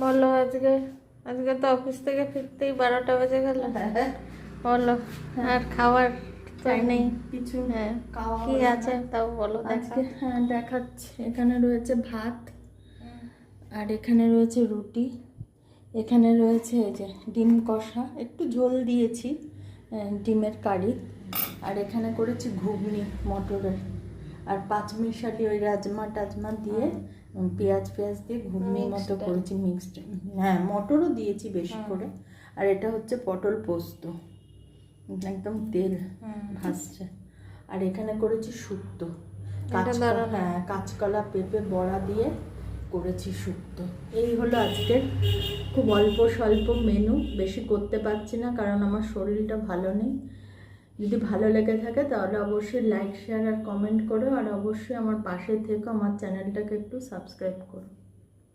বলো আজকে আজকে তো অফিস থেকে ফিরতেই 12টা বেজে গেল। বলো আর খাবার তো নেই কিছু। হ্যাঁ খাওয়া কি হলো আছে না। তাও বলো আজকে হ্যাঁ দেখাচ্ছি। এখানে রয়েছে ভাত, আর এখানে রয়েছে রুটি, এখানে রয়েছে এই যে ডিম কষা, একটু ঝোল দিয়েছি, ডিমের কারি, আর এখানে করেছি ঘুগনি মটরের, আর পাঁচমিশালি ওই রাজমা টাজমা দিয়ে পেঁয়াজ দিয়ে ঘুগনির মতো করেছি মিক্সড। হ্যাঁ মটরও দিয়েছি বেশি করে। আর এটা হচ্ছে পটল পোস্ত, একদম তেল ভাসছে। আর এখানে করেছি শুক্তো, কাঁচকলা পেঁপে বড়া দিয়ে করেছি শুক্তো। এই হলো আজকের খুব অল্প স্বল্প মেনু, বেশি করতে পারছি না কারণ আমার শরীরটা ভালো নেই। যদি ভালো লেগে থাকে তাহলে অবশ্যই লাইক শেয়ার আর কমেন্ট করো, আর অবশ্যই আমার পাশে থেকো, আমার চ্যানেলটাকে একটু সাবস্ক্রাইব করো।